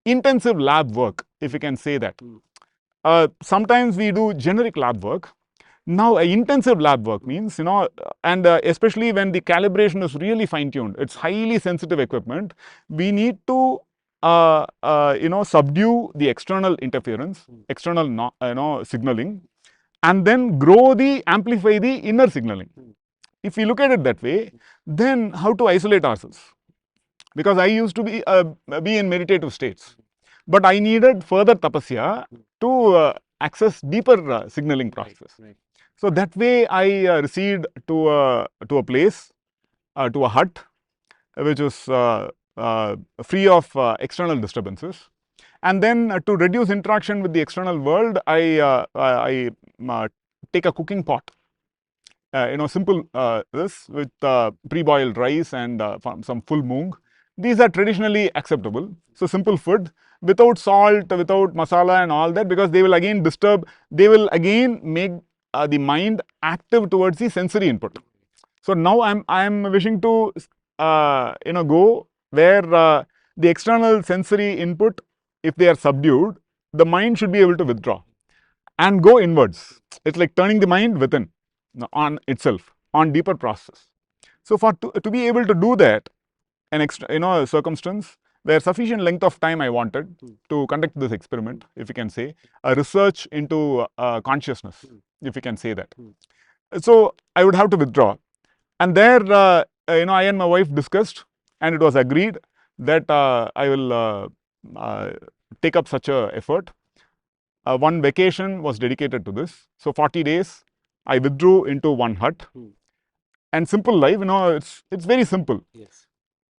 intensive lab work, if you can say that. Sometimes we do generic lab work. Now, intensive lab work means, and especially when the calibration is really fine-tuned, it's highly sensitive equipment. We need to, subdue the external interference, external, signaling, and then amplify the inner signaling. If we look at it that way, then how to isolate ourselves? Because I used to be in meditative states, but I needed further tapasya to access deeper signaling processes. Right. So that way I recede to a place, to a hut, which is free of external disturbances. And then to reduce interaction with the external world, I take a cooking pot. Simple this with pre-boiled rice and some full moong. These are traditionally acceptable. So simple food without salt, without masala and all that, because they will again disturb, they will again make the mind active towards the sensory input. So now I am wishing to go where the external sensory input, if they are subdued, the mind should be able to withdraw and go inwards. It's like turning the mind within, on itself, on deeper process. So for to be able to do that, an extra circumstance where sufficient length of time I wanted to conduct this experiment, if you can say, a research into consciousness, if you can say that. So I would have to withdraw, and there I and my wife discussed, and it was agreed that I will take up such a effort. One vacation was dedicated to this. So 40 days I withdrew into one hut, and simple life, it's very simple. Yes.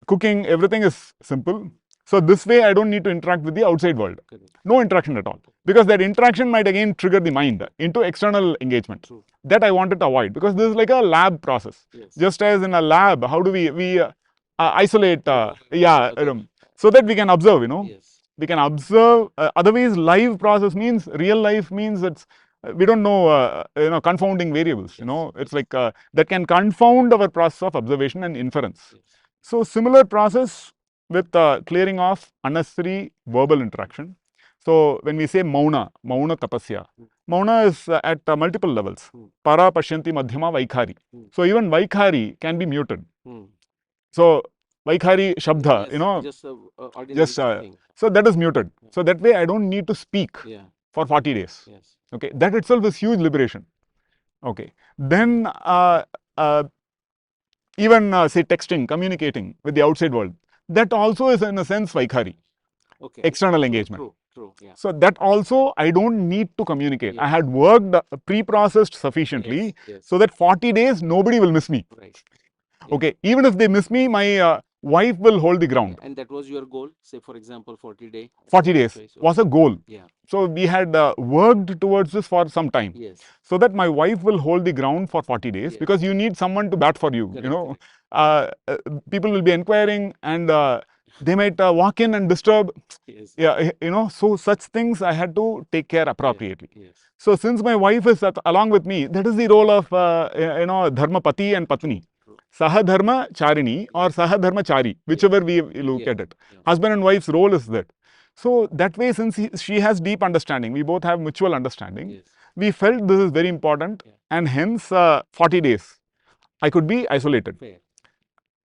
Cooking, everything is simple. So this way I don't need to interact with the outside world. No interaction at all, because that interaction might again trigger the mind into external engagement. True. That I wanted to avoid, because this is like a lab process. Yes. Just as in a lab, how do we isolate so that we can observe, Yes. We can observe. Otherwise, live process means, real life means, it's we don't know, confounding variables. It's like that can confound our process of observation and inference. Yes. So similar process with clearing off unnecessary verbal interaction. So when we say mauna tapasya, mauna is at multiple levels. Para, pashyanti, madhyama, Vaikhari. So even Vaikhari can be muted. So Vaikhari shabda, just so that is muted. So that way I don't need to speak for 40 days. Yes. Okay, that itself is huge liberation. Okay, then even say texting, communicating with the outside world, that also is in a sense Vaikhari. Okay. External engagement. True. Yeah. So that also I don't need to communicate. Yes. I had worked, pre-processed sufficiently, yes. So that 40 days nobody will miss me. Right. Yeah. Okay, even if they miss me, my wife will hold the ground. And that was your goal, say for example 40 days? 40 days was a goal. Yeah. So we had worked towards this for some time. Yes. So that my wife will hold the ground for 40 days, yes. Because you need someone to bat for you. Correct. People will be inquiring, and they might walk in and disturb. Yes. Yeah, so such things I had to take care appropriately. Yes. So since my wife is along with me, that is the role of dharma pati and patni. Sahadharma charini or Sahadharma chari, whichever we look at it. Husband and wife's role is that. So that way, since she has deep understanding, we both have mutual understanding, yes. We felt this is very important, and hence 40 days I could be isolated. Fair.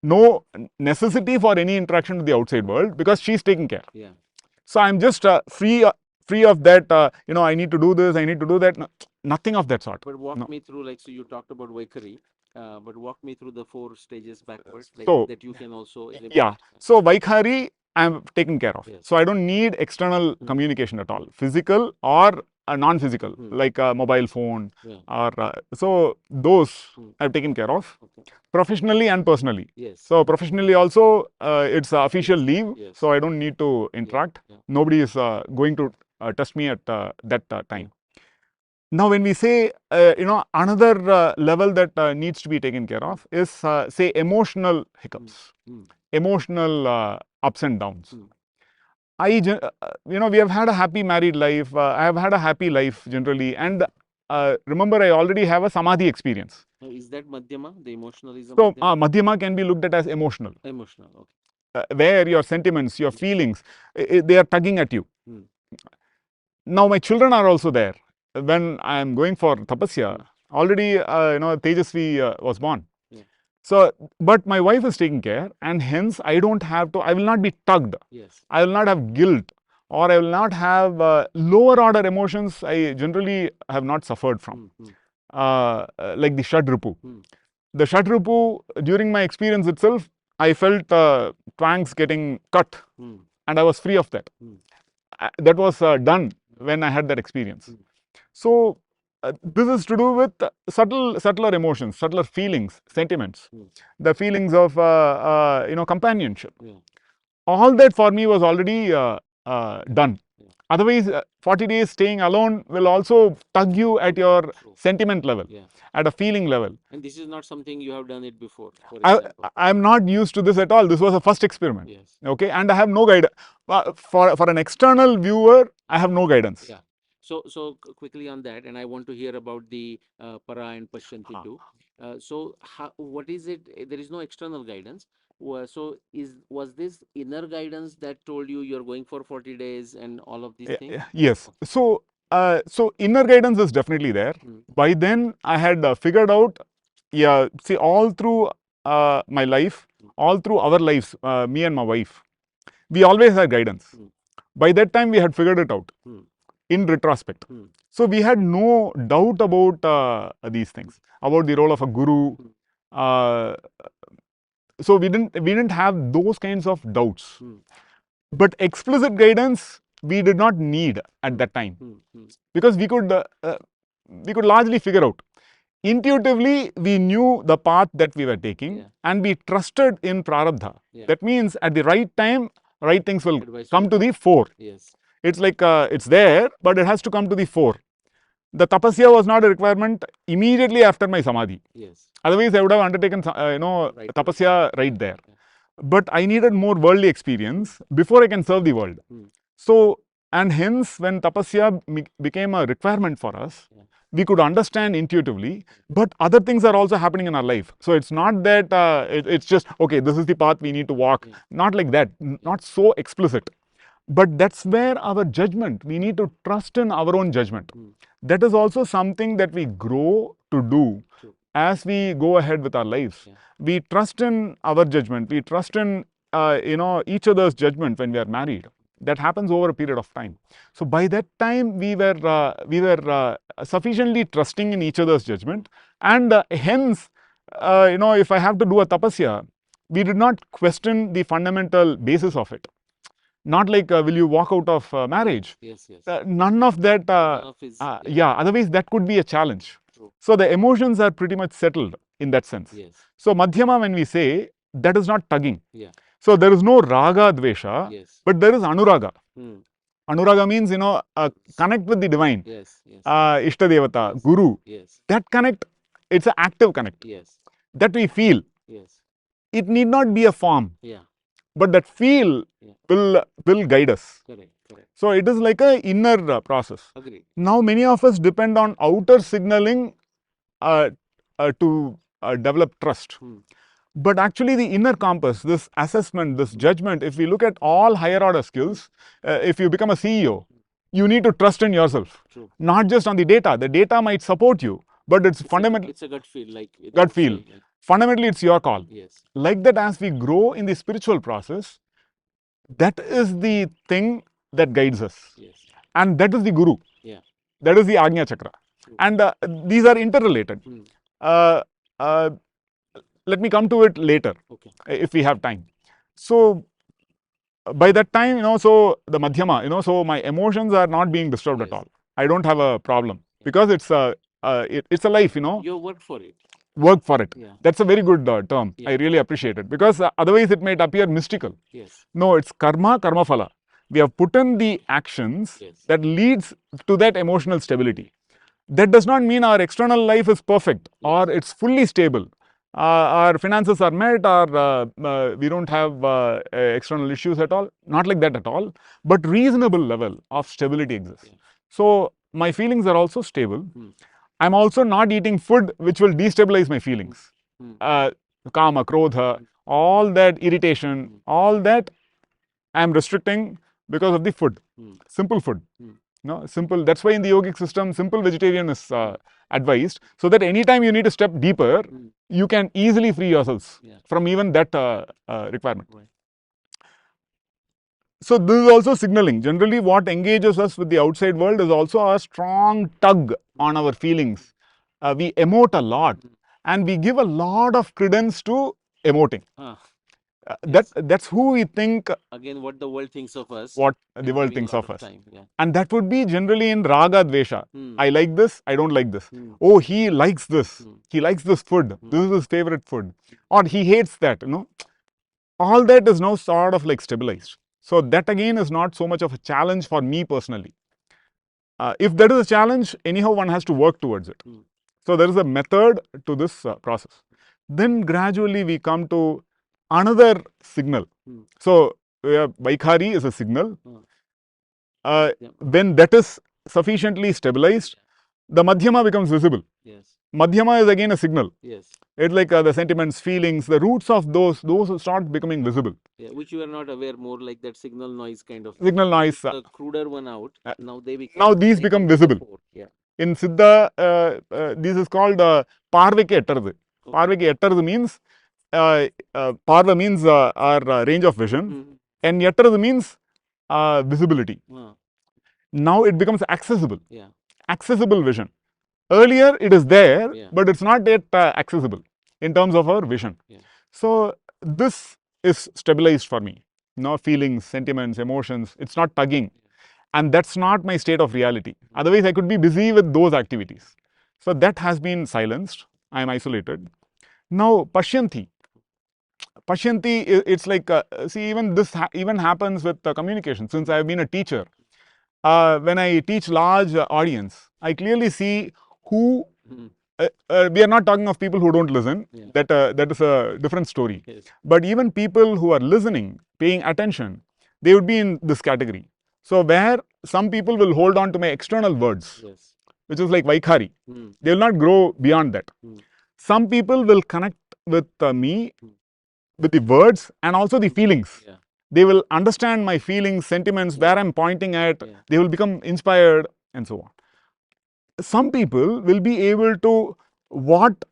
No necessity for any interaction with the outside world, because she's taking care. Yeah. So I'm just free of that, I need to do this, I need to do that. No, nothing of that sort. But walk me through, like, so you talked about Vaikhari. But walk me through the 4 stages backwards, like so, that you can also eliminate. Yeah. So Vaikhari, I'm taken care of. Yes. So I don't need external communication at all, physical or non-physical, like a mobile phone, or so those I've taken care of, professionally and personally. Yes. So professionally also, it's official leave, yes. So I don't need to interact. Nobody is going to test me at that time. Now, when we say, another level that needs to be taken care of is, say, emotional hiccups, emotional ups and downs. We have had a happy married life. I have had a happy life generally, and remember, I already have a samadhi experience. Is that madhyama? The emotional is a madhyama? So, madhyama can be looked at as emotional. Emotional, okay. where your sentiments, your feelings, they are tugging at you. Now my children are also there. When I am going for Tapasya, already Tejasvi was born. So, but my wife is taking care, and hence I don't have to, I will not be tugged. I will not have guilt, or I will not have lower order emotions I generally have not suffered from. Like the Shadrupu. The Shadrupu, during my experience itself, I felt twangs getting cut, and I was free of that. That was done when I had that experience. So, this is to do with subtler emotions, subtler feelings, sentiments, the feelings of companionship. All that for me was already done. Otherwise, 40 days staying alone will also tug you at your sentiment level, at a feeling level. And this is not something you have done it before. I'm not used to this at all. This was a first experiment. Okay, and I have no guidance. For an external viewer, I have no guidance. So quickly on that, and I want to hear about the para and pashyanti too. What is it? There is no external guidance. So was this inner guidance that told you you're going for 40 days and all of these things? Yes. So inner guidance is definitely there. By then, I had figured out. See, all through my life, all through our lives, me and my wife, we always had guidance. By that time, we had figured it out. In retrospect. So we had no doubt about these things, about the role of a guru. So we didn't have those kinds of doubts. But explicit guidance we did not need at that time, because we could largely figure out. Intuitively, we knew the path that we were taking, and we trusted in prarabdha. That means at the right time, right things will come to the fore. It's like it's there, but it has to come to the fore. The tapasya was not a requirement immediately after my samadhi. Otherwise, I would have undertaken tapasya right there. But I needed more worldly experience before I can serve the world. So, and hence, when tapasya became a requirement for us, we could understand intuitively, but other things are also happening in our life. So it's not that it's just, okay, this is the path we need to walk. Not like that, not so explicit. But that's where our judgment, we need to trust in our own judgment. That is also something that we grow to do as we go ahead with our lives. We trust in our judgment. We trust in each other's judgment when we are married. That happens over a period of time. So by that time, we were sufficiently trusting in each other's judgment, and hence, if I have to do a tapasya, we did not question the fundamental basis of it. Not like, will you walk out of marriage? None of that. Otherwise that could be a challenge. So the emotions are pretty much settled in that sense. So madhyama, when we say, that is not tugging. So there is no raga dvesha, but there is anuraga. Anuraga means, connect with the divine. Ishtadevata, guru. That connect, it's an active connect. That we feel. It need not be a form. But that feel will guide us. So it is like an inner process. Now many of us depend on outer signaling to develop trust. But actually the inner compass, this assessment, this judgment, if we look at all higher order skills, if you become a CEO, you need to trust in yourself. Not just on the data. The data might support you, but it's fundamental. It's a gut feel. Gut feel. Fundamentally, it's your call. Like that, as we grow in the spiritual process, that is the thing that guides us. And that is the guru. That is the Agnya Chakra. And these are interrelated. Let me come to it later, if we have time. So, by that time, so the madhyama, so my emotions are not being disturbed at all. I don't have a problem, because it's a life, You work for it. Work for it. That's a very good term. I really appreciate it, because otherwise it might appear mystical. No, it's karma, karma phala. We have put in the actions that leads to that emotional stability. That does not mean our external life is perfect or it's fully stable. Our finances are met, or we don't have external issues at all. Not like that at all. But reasonable level of stability exists. So my feelings are also stable. I'm also not eating food which will destabilize my feelings. Kama, krodha, all that irritation, all that I am restricting because of the food, simple food. No, simple. That's why in the yogic system, simple vegetarian is advised, so that anytime you need to step deeper, you can easily free yourselves from even that requirement. Right. So this is also signaling. Generally, what engages us with the outside world is also a strong tug on our feelings. We emote a lot, and we give a lot of credence to emoting. Yes. That's who we think. Again, what the world thinks of us. What and the world giving thinks lot of us. time. Yeah. And that would be generally in raga dvesha. I like this, I don't like this. Oh, he likes this. He likes this food. This is his favorite food. Or he hates that, you know. All that is now sort of like stabilized. So that again is not so much of a challenge for me personally. If that is a challenge, anyhow one has to work towards it. So there is a method to this process. Then gradually we come to another signal. So Vaikhari is a signal. When that is sufficiently stabilized, the madhyama becomes visible. Yes. Madhyama is again a signal. Yes. It's like the sentiments, feelings, the roots of those start becoming visible. Yeah, which you are not aware, more like that signal noise kind of. Signal noise. The cruder one out. Now they become. Now these become visible. Yeah. In Siddha, this is called parveke ettardu. Parveke ettardu means parva means our range of vision, and ettardu means visibility. Now it becomes accessible. Yeah. Accessible vision. Earlier it is there, Yeah. but it's not yet accessible in terms of our vision. Yeah. So this is stabilized for me. No feelings, sentiments, emotions. It's not tugging, and that's not my state of reality. Otherwise, I could be busy with those activities. So that has been silenced. I am isolated. Now pashyanti. Pashyanti, it's like see, even this even happens with communication. Since I have been a teacher, when I teach large audience, I clearly see who. We are not talking of people who don't listen. Yeah. That is a different story. Yes. But even people who are listening, paying attention, they would be in this category. So where some people will hold on to my external words, Yes. which is like Vaikhari, they will not grow beyond that. Some people will connect with me with the words and also the feelings. Yeah. They will understand my feelings, sentiments, where I'm pointing at. Yeah. They will become inspired and so on. Some people will be able to, what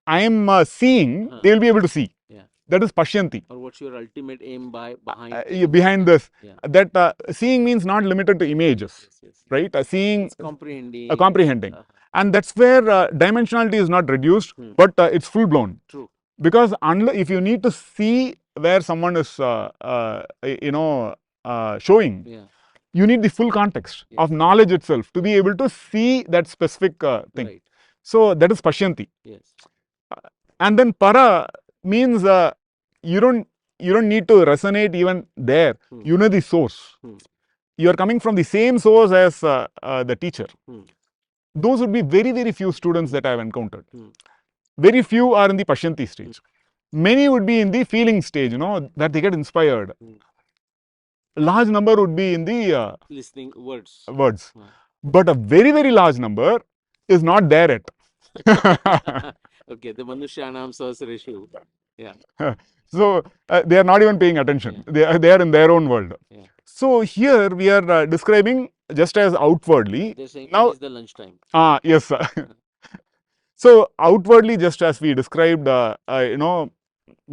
I am seeing, they will be able to see. Yeah. That is pashyanti. Or what's your ultimate aim behind? Behind this, Yeah. that seeing means not limited to images, Yes, yes. right? Seeing, It's comprehending. comprehending. And that's where dimensionality is not reduced, but it's full blown. True. Because if you need to see where someone is, showing, Yeah. you need the full context of knowledge itself to be able to see that specific thing. Right. So that is pashyanti. Yes. And then para means you don't need to resonate even there. You know the source. You are coming from the same source as the teacher. Those would be very, very few students that I have encountered. Very few are in the pashyanti stage. Many would be in the feeling stage, that they get inspired. Large number would be in the Listening words. But a very, very large number is not there yet. Okay, the Manushyanam Sahasreshu. Yeah. So they are not even paying attention. Yeah. They are in their own world. Yeah. So here we are describing just as outwardly. They're saying Now, it is the lunchtime. Yes, sir. So outwardly, just as we described,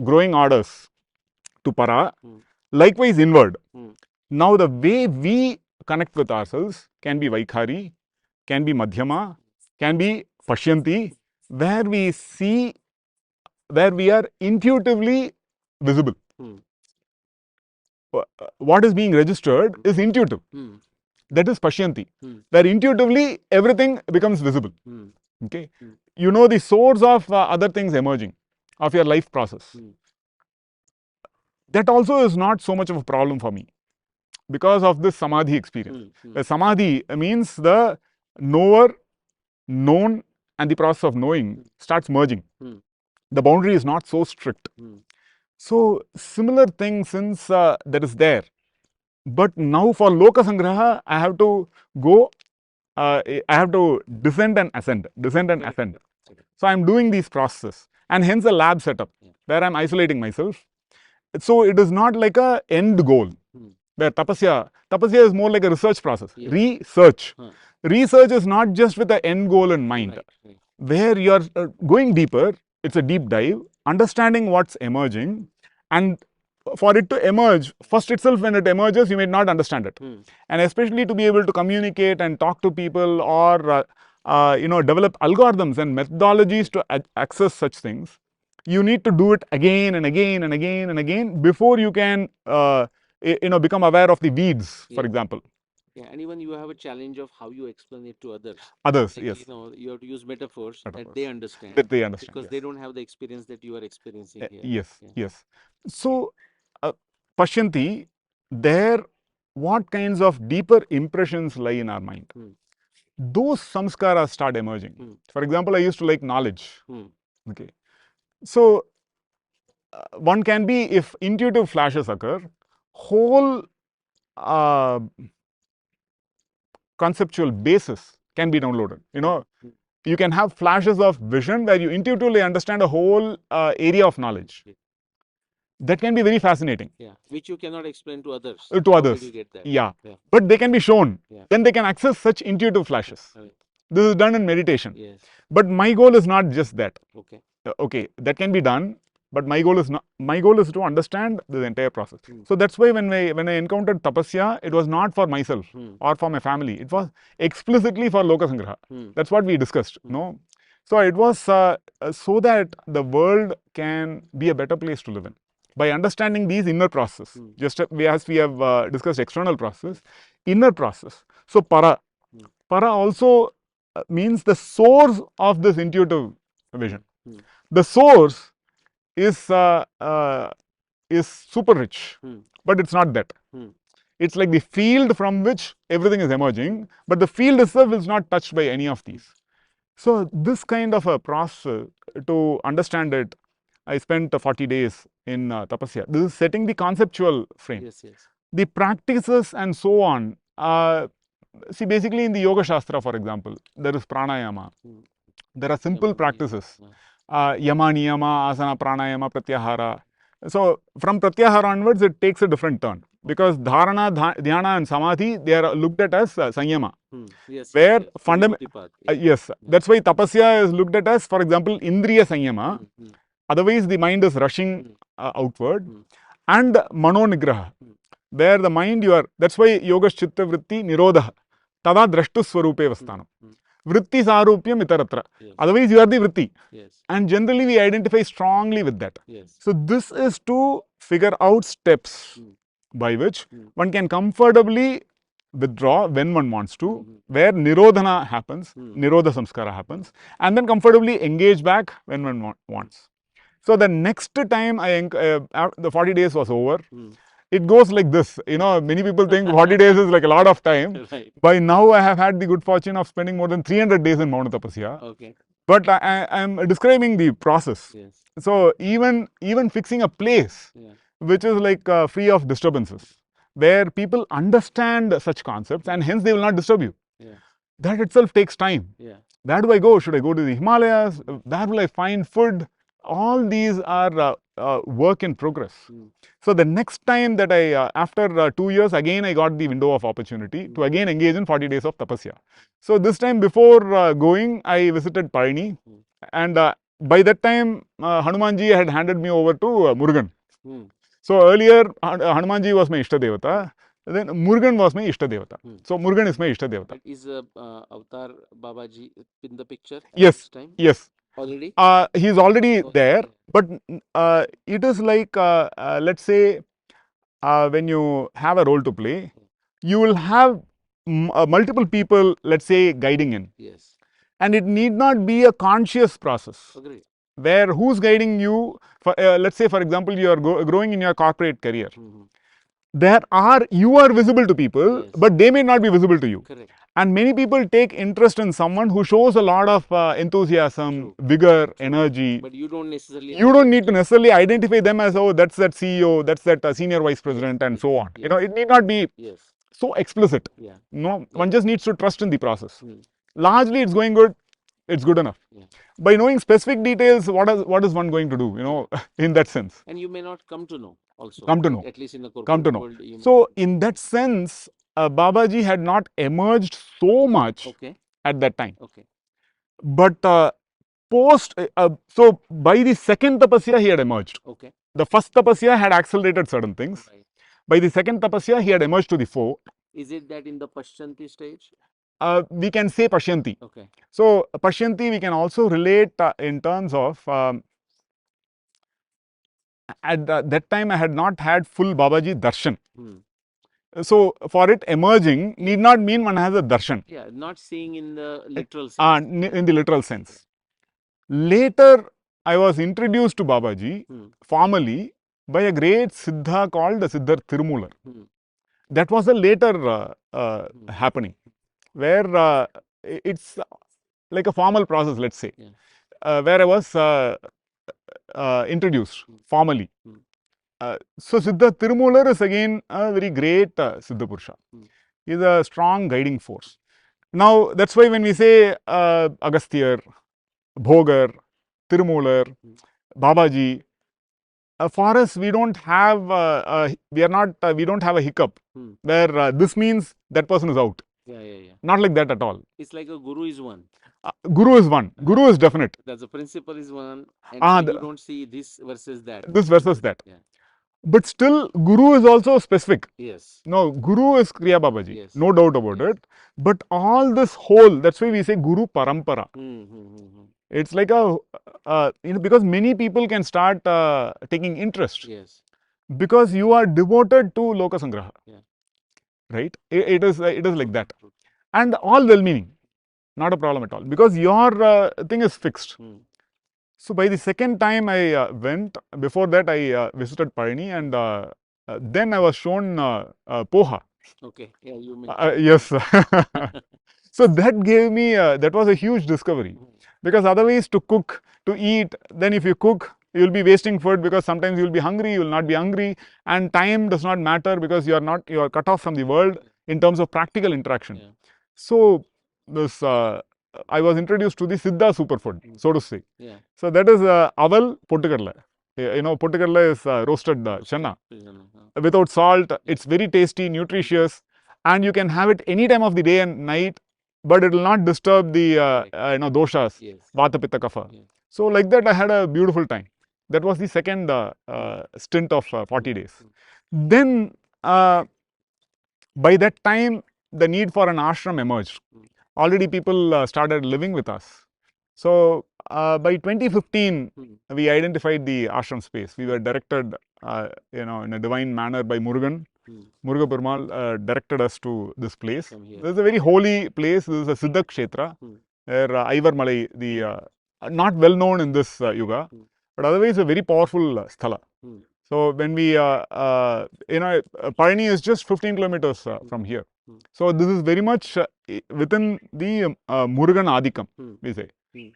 growing orders to para, likewise inward. Now the way we connect with ourselves can be Vaikhari, can be madhyama, can be pashyanti, where we see, where we are intuitively visible. What is being registered is intuitive. That is pashyanti, where intuitively everything becomes visible. Okay, you know the source of other things emerging, of your life process. That also is not so much of a problem for me because of this samadhi experience. Samadhi means the knower, known, and the process of knowing starts merging. The boundary is not so strict. So similar thing, since that is there, but now for loka sangraha, I have to go. I have to descend and ascend, descend and ascend. So I am doing these processes, and hence a lab setup where I am isolating myself. So it is not like a end goal. Where tapasya is more like a research process. Yes. Research. Research is not just with the end goal in mind. Right. Where you are going deeper, it's a deep dive, understanding what's emerging, and for it to emerge, first itself when it emerges, you may not understand it. And especially to be able to communicate and talk to people, or develop algorithms and methodologies to access such things, you need to do it again and again and again and again before you can become aware of the weeds, for Yes. example. Yeah, and even you have a challenge of how you explain it to others. Others, Like, yes, you have to use metaphors that Metaphors. they understand that they understand. because Yes. they don't have the experience that you are experiencing here. Yes, Yeah. yes. So, pashyanti, there, what kinds of deeper impressions lie in our mind? Those samskaras start emerging. For example, I used to like knowledge. Okay. So, one can be, if intuitive flashes occur, whole conceptual basis can be downloaded. You can have flashes of vision where you intuitively understand a whole area of knowledge. That can be very fascinating. Yeah, which you cannot explain to others. To How others. did you get that? Yeah. But they can be shown. Yeah. Then they can access such intuitive flashes. Right. This is done in meditation. Yes. But my goal is not just that. Okay. Okay, that can be done, but my goal is not. My goal is to understand the entire process. So that's why when I encountered tapasya, it was not for myself or for my family. It was explicitly for loka sangraha. That's what we discussed. No. So it was so that the world can be a better place to live in. By understanding these inner processes, just as we have discussed external process, inner process. So para also means the source of this intuitive vision. The source is super rich, but it's not that. It's like the field from which everything is emerging, but the field itself is not touched by any of these. So this kind of a process, to understand it, I spent 40 days in Tapasya. This is setting the conceptual frame. Yes, yes. The practices and so on. See, basically in the Yoga Shastra, for example, there is pranayama. There are simple practices. Yama, niyama, asana, pranayama, pratyahara. So from pratyahara onwards, it takes a different turn. Because dharana, dhyana and samadhi, they are looked at as sanyama. Yes, Where yes. fundamental, yes, that's why tapasya is looked at as, for example, indriya sanyama. Otherwise, the mind is rushing outward. And mano nigraha, where the mind, that's why yoga chitta vritti nirodha, tada drashtu swarupe vastanam. Vritti sarupyam itaratra. Otherwise, you are the vritti. Yes. And generally, we identify strongly with that. Yes. So this is to figure out steps by which one can comfortably withdraw when one wants to, where nirodhana happens, nirodha samskara happens, and then comfortably engage back when one wants. So the next time the 40 days was over, it goes like this. Many people think 40 days is like a lot of time. Right. By now, I have had the good fortune of spending more than 300 days in Mount Tapasya. Okay. But I am describing the process. Yes. So even fixing a place which is like free of disturbances, where people understand such concepts and hence they will not disturb you. That itself takes time. Where do I go? Should I go to the Himalayas? Where will I find food? All these are work in progress. So the next time that after 2 years, again I got the window of opportunity to again engage in 40 days of tapasya. So this time before going, I visited Palani, and by that time Hanumanji had handed me over to Murugan. So earlier Hanumanji was my Ishta Devata, then Murugan was my Ishta Devata. So Murugan is my Ishta Devata. Is Avatar Babaji in the picture? Yes. This time? Yes. Already? He is already there, but it is like, let's say, when you have a role to play, you will have multiple people, let's say, guiding in. Yes. And it need not be a conscious process. Agreed. Where who's guiding you? Let's say, for example, you are growing in your corporate career. You are visible to people, but they may not be visible to you. Correct. And many people take interest in someone who shows a lot of enthusiasm, vigor, energy. But you don't necessarily. You don't need to necessarily identify them as, oh, that's that CEO, that's that senior vice president, and so on. It need not be so explicit. No, one just needs to trust in the process. Largely, it's going good. It's good enough. By knowing specific details, what is one going to do? In that sense. And you may not come to know. also. Come to know. At least in the Come corporate to know. world. So, in that sense, Babaji had not emerged so much Okay. at that time. Okay. But so by the second tapasya, he had emerged. Okay. The first tapasya had accelerated certain things. Right. By the second tapasya, he had emerged to the fore. Is it that in the pashyanti stage? We can say pashyanti. Okay. So, pashyanti we can also relate in terms of at that time I had not had full Babaji darshan. Hmm. So, for it emerging need not mean one has a darshan. Yeah, not seeing in the literal sense. In the literal sense. Later, I was introduced to Babaji formally by a great Siddha called Siddhar Tirumular. That was a later happening, where it's like a formal process, let's say, where I was introduced formally. So, Siddha Tirumular is again a very great Siddha Purusha. He is a strong guiding force. Now, that's why when we say Agasthyar, Bhogar, Tirumular, Babaji, for us we don't have we don't have a hiccup where this means that person is out. Yeah. Not like that at all. It's like a guru is one. Guru is one. Guru is definite. That the principle is one, and you don't see this versus that. This versus that. Yeah. But still, Guru is also specific. Yes. No, Guru is Kriya Babaji. Yes. No doubt about it. But all this whole, that's why we say Guru Parampara. It's like a, because many people can start taking interest. Yes. Because you are devoted to Loka Sangraha. Yeah. Right? It is like that. And all well meaning. Not a problem at all. Because your thing is fixed. So, by the second time I went, before that I visited Palani, and then I was shown poha. Okay. Yeah, you mentioned. Yes. So, that gave me, that was a huge discovery. Because otherwise to cook, to eat, then if you cook, you will be wasting food because sometimes you will be hungry, you will not be hungry, and time does not matter because you are cut off from the world in terms of practical interaction. Yeah. So, this I was introduced to the Siddha superfood, so to say. Yeah. So, that is aval pottukadla. You know, pottukadla is roasted channa without salt. It's very tasty, nutritious, and you can have it any time of the day and night, but it will not disturb the doshas, vata, pitta, kapha. So, like that I had a beautiful time. That was the second stint of 40 days. Then, by that time, the need for an ashram emerged. Already people started living with us. So, by 2015, we identified the ashram space. We were directed, in a divine manner by Muruga Perumal directed us to this place. This is a very holy place. This is a Siddha Kshetra, where Ivyar malai, the not well known in this yuga, but otherwise a very powerful sthala. So, when we, Palani is just 15 kilometers from here. So, this is very much within the Murugan Adikam, we say.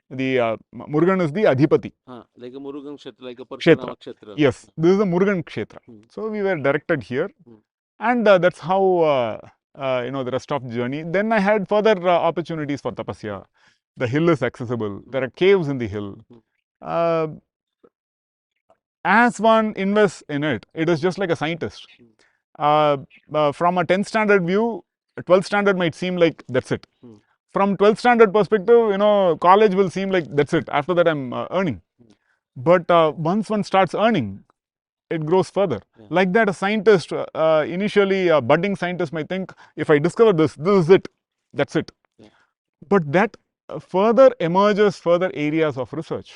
The Murugan is the Adhipati. Like a Murugan Kshetra, like a Parshurama Kshetra. Yes, this is a Murugan Kshetra. So, we were directed here, and that's how, the rest of the journey. Then I had further opportunities for Tapasya. The hill is accessible. There are caves in the hill. As one invests in it, it is just like a scientist. From a 10th standard view, 12th standard might seem like that's it. From 12th standard perspective, college will seem like that's it. After that, I'm earning. But once one starts earning, it grows further. Like that, a scientist, initially a budding scientist might think, if I discover this is it, that's it. But that further emerges further areas of research.